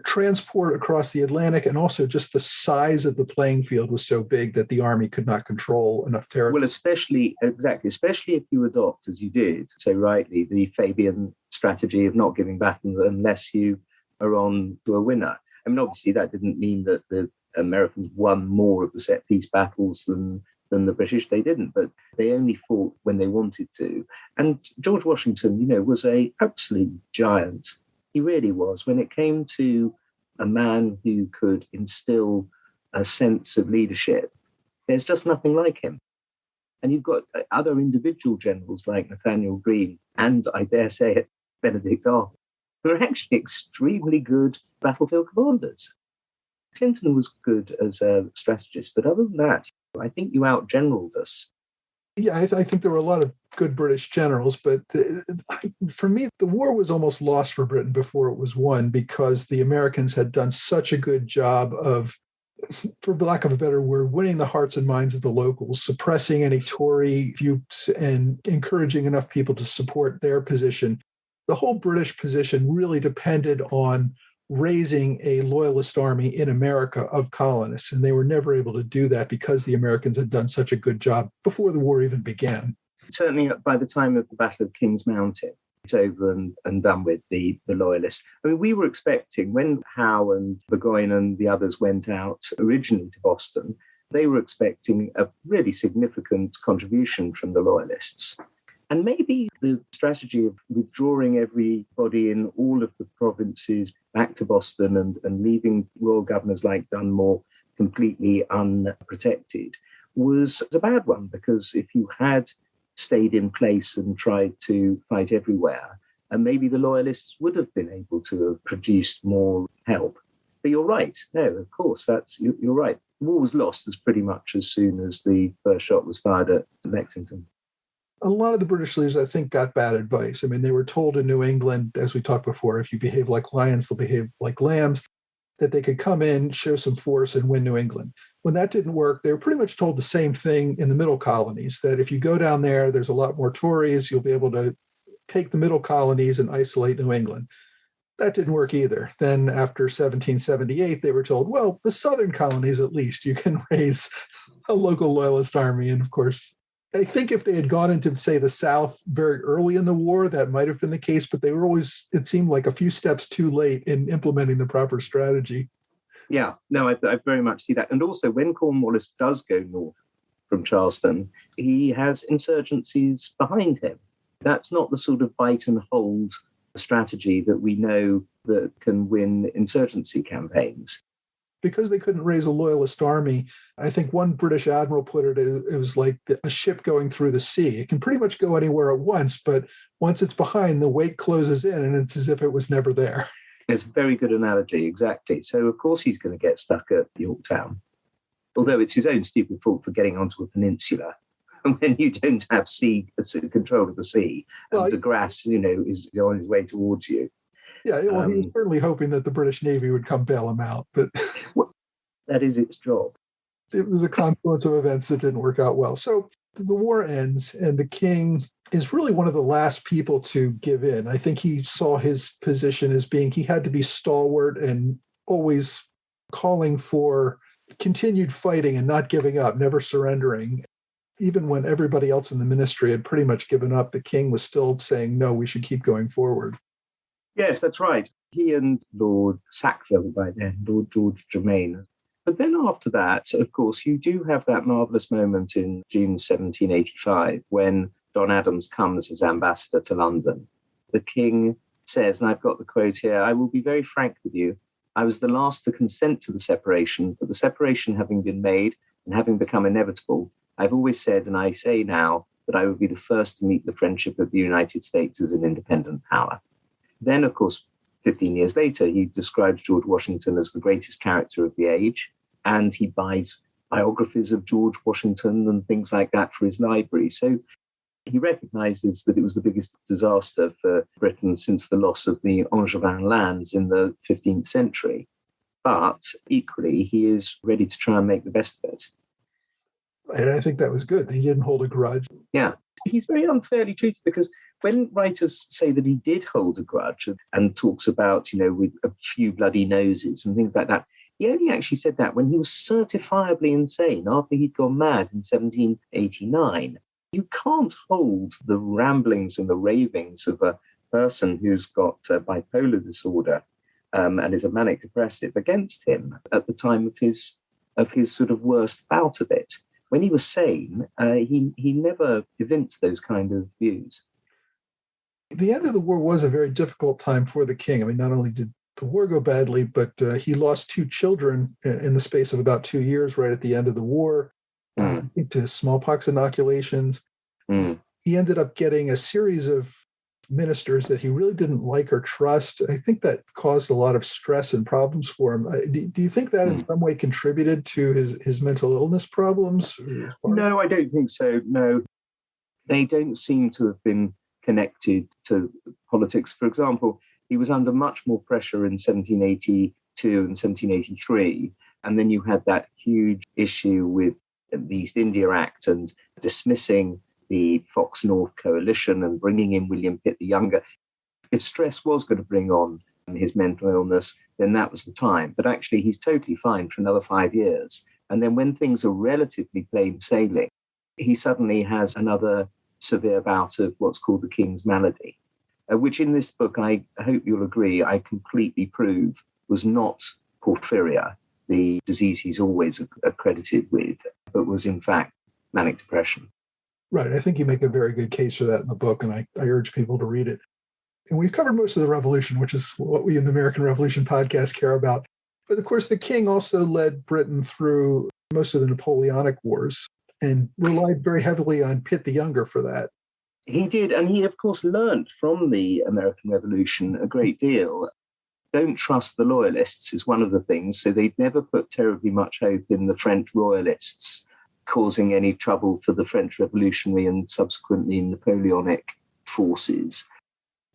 transport across the Atlantic, and also just the size of the playing field was so big that the army could not control enough territory. Well, especially if you adopt, as you did so rightly, the Fabian strategy of not giving battle unless you are on to a winner. I mean, obviously, that didn't mean that the Americans won more of the set piece battles than the British. They didn't, but they only fought when they wanted to. And George Washington, was a absolute giant. He really was. When it came to a man who could instill a sense of leadership, there's just nothing like him. And you've got other individual generals like Nathaniel Greene and, I dare say it, Benedict Arthur, who are actually extremely good battlefield commanders. Clinton was good as a strategist, but other than that, I think you outgeneraled us. Yeah, I think there were a lot of good British generals, but for me, the war was almost lost for Britain before it was won because the Americans had done such a good job of, for lack of a better word, winning the hearts and minds of the locals, suppressing any Tory views and encouraging enough people to support their position. The whole British position really depended on raising a loyalist army in America of colonists, and they were never able to do that because the Americans had done such a good job before the war even began. Certainly by the time of the Battle of King's Mountain, it's over and done with the loyalists. I mean, we were expecting, when Howe and Burgoyne and the others went out originally to Boston, they were expecting a really significant contribution from the loyalists. And maybe the strategy of withdrawing everybody in all of the provinces back to Boston and leaving royal governors like Dunmore completely unprotected was a bad one, because if you had stayed in place and tried to fight everywhere, and maybe the loyalists would have been able to have produced more help. But you're right. No, of course, you're right. The war was lost pretty much as soon as the first shot was fired at Lexington. A lot of the British leaders, I think, got bad advice. I mean, they were told in New England, as we talked before, if you behave like lions, they'll behave like lambs, that they could come in, show some force, and win New England. When that didn't work, they were pretty much told the same thing in the middle colonies, that if you go down there, there's a lot more Tories, you'll be able to take the middle colonies and isolate New England. That didn't work either. Then after 1778, they were told, well, the southern colonies, at least, you can raise a local loyalist army. And of course, I think if they had gone into, say, the South very early in the war, that might have been the case, but they were always, it seemed like, a few steps too late in implementing the proper strategy. Yeah, no, I very much see that. And also, when Cornwallis does go north from Charleston, he has insurgencies behind him. That's not the sort of bite and hold strategy that we know that can win insurgency campaigns. Because they couldn't raise a loyalist army, I think one British admiral put it was like a ship going through the sea. It can pretty much go anywhere at once, but once it's behind, the wake closes in and it's as if it was never there. It's a very good analogy, exactly. So, of course, he's going to get stuck at Yorktown, although it's his own stupid fault for getting onto a peninsula. And when you don't have control of the sea, and De Grasse, is on his way towards you. Yeah, well, he was certainly hoping that the British Navy would come bail him out, but that is its job. It was a confluence of events that didn't work out well. So the war ends, and the king is really one of the last people to give in. I think he saw his position as being, he had to be stalwart and always calling for continued fighting and not giving up, never surrendering. Even when everybody else in the ministry had pretty much given up, the king was still saying, no, we should keep going forward. Yes, that's right. He and Lord Sackville by then, Lord George Germain. But then after that, of course, you do have that marvellous moment in June 1785 when John Adams comes as ambassador to London. The king says, and I've got the quote here, "I will be very frank with you. I was the last to consent to the separation, but the separation having been made and having become inevitable, I've always said, and I say now, that I would be the first to meet the friendship of the United States as an independent power." Then, of course, 15 years later, he describes George Washington as the greatest character of the age, and he buys biographies of George Washington and things like that for his library. So he recognizes that it was the biggest disaster for Britain since the loss of the Angevin lands in the 15th century. But equally, he is ready to try and make the best of it. And I think that was good. He didn't hold a grudge. Yeah. He's very unfairly treated because When writers say that he did hold a grudge and talks about, with a few bloody noses and things like that, he only actually said that when he was certifiably insane after he'd gone mad in 1789. You can't hold the ramblings and the ravings of a person who's got bipolar disorder and is a manic depressive against him at the time of his sort of worst bout of it. When he was sane, he never evinced those kind of views. The end of the war was a very difficult time for the king. I mean, not only did the war go badly, but he lost 2 children in the space of about 2 years right at the end of the war, to smallpox inoculations. He ended up getting a series of ministers that he really didn't like or trust. I think that caused a lot of stress and problems for him. Do you think that in some way contributed to his mental illness problems? No, I don't think so. No, they don't seem to have been connected to politics. For example, he was under much more pressure in 1782 and 1783. And then you had that huge issue with the East India Act and dismissing the Fox North coalition and bringing in William Pitt the Younger. If stress was going to bring on his mental illness, then that was the time. But actually, he's totally fine for another 5 years. And then when things are relatively plain sailing, he suddenly has another severe bout of what's called the King's malady, which in this book, I hope you'll agree, I completely prove was not porphyria, the disease he's always accredited with, but was in fact manic depression. Right. I think you make a very good case for that in the book, and I urge people to read it. And we've covered most of the Revolution, which is what we in the American Revolution podcast care about. But of course, the king also led Britain through most of the Napoleonic Wars and relied very heavily on Pitt the Younger for that. He did, and he, of course, learned from the American Revolution a great deal. Don't trust the loyalists is one of the things. So they'd never put terribly much hope in the French royalists causing any trouble for the French Revolutionary and subsequently Napoleonic forces.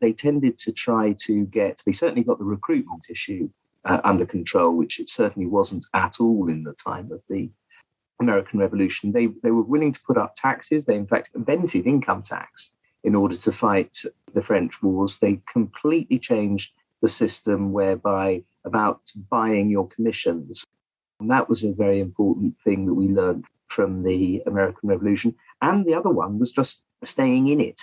They tended to try to they certainly got the recruitment issue under control, which it certainly wasn't at all in the time of the American Revolution. They were willing to put up taxes. They, in fact, invented income tax in order to fight the French wars. They completely changed the system whereby about buying your commissions. And that was a very important thing that we learned from the American Revolution. And the other one was just staying in it.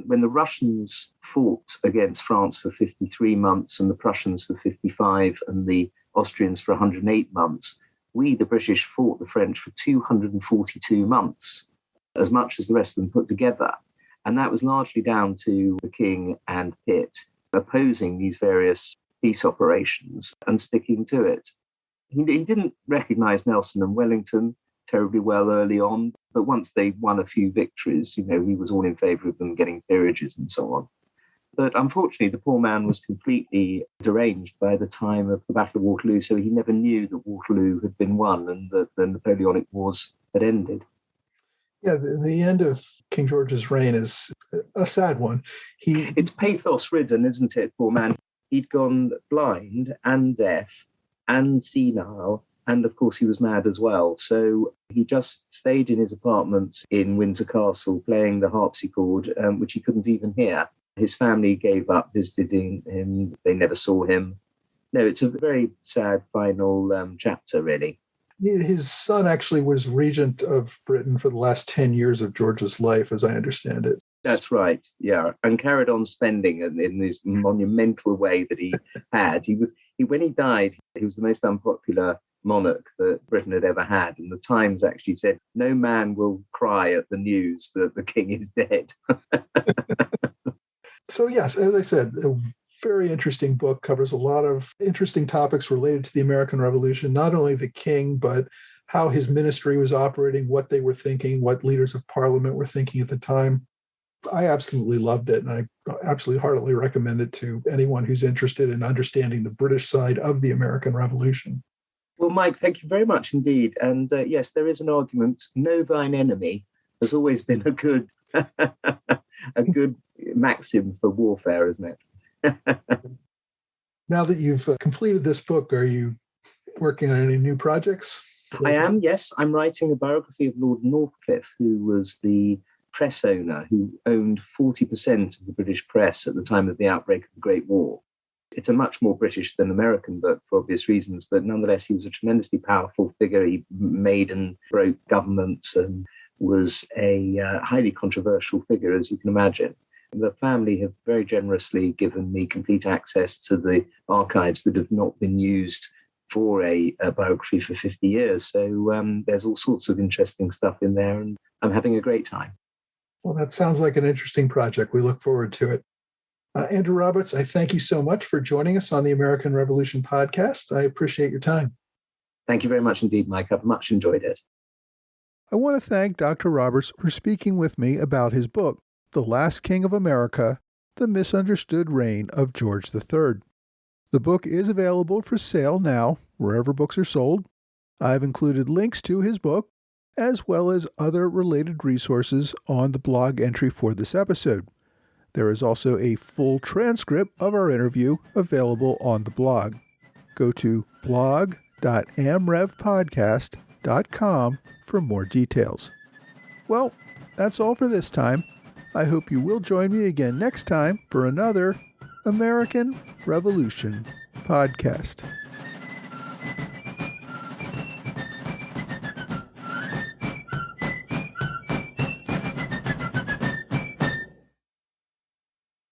When the Russians fought against France for 53 months and the Prussians for 55 and the Austrians for 108 months, we, the British, fought the French for 242 months, as much as the rest of them put together. And that was largely down to the King and Pitt opposing these various peace operations and sticking to it. He didn't recognize Nelson and Wellington terribly well early on, but once they won a few victories, he was all in favor of them getting peerages and so on. But unfortunately, the poor man was completely deranged by the time of the Battle of Waterloo, so he never knew that Waterloo had been won and that the Napoleonic Wars had ended. Yeah, the end of King George's reign is a sad one. It's pathos-ridden, isn't it, poor man? He'd gone blind and deaf and senile, and of course he was mad as well. So he just stayed in his apartment in Windsor Castle playing the harpsichord, which he couldn't even hear. His family gave up visiting him. They never saw him. No, it's a very sad final chapter, really. His son actually was regent of Britain for the last 10 years of George's life, as I understand it. That's right, yeah, and carried on spending in this monumental way that he had. When he died, he was the most unpopular monarch that Britain had ever had. And the Times actually said, no man will cry at the news that the king is dead. So yes, as I said, a very interesting book, covers a lot of interesting topics related to the American Revolution, not only the king, but how his ministry was operating, what they were thinking, what leaders of parliament were thinking at the time. I absolutely loved it, and I absolutely heartily recommend it to anyone who's interested in understanding the British side of the American Revolution. Well, Mike, thank you very much indeed. And yes, there is an argument. Know thine enemy has always been a good a good maxim for warfare, isn't it? Now that you've completed this book, are you working on any new projects? I am, yes. I'm writing a biography of Lord Northcliffe, who was the press owner who owned 40% of the British press at the time of the outbreak of the Great War. It's a much more British than American book for obvious reasons, but nonetheless, he was a tremendously powerful figure. He made and broke governments and was a highly controversial figure, as you can imagine. The family have very generously given me complete access to the archives that have not been used for a biography for 50 years. So there's all sorts of interesting stuff in there, and I'm having a great time. Well, that sounds like an interesting project. We look forward to it. Andrew Roberts, I thank you so much for joining us on the American Revolution podcast. I appreciate your time. Thank you very much indeed, Mike. I've much enjoyed it. I want to thank Dr. Roberts for speaking with me about his book, The Last King of America, The Misunderstood Reign of George III. The book is available for sale now, wherever books are sold. I've included links to his book, as well as other related resources on the blog entry for this episode. There is also a full transcript of our interview available on the blog. Go to blog.amrevpodcast.com for more details. Well, that's all for this time. I hope you will join me again next time for another American Revolution podcast.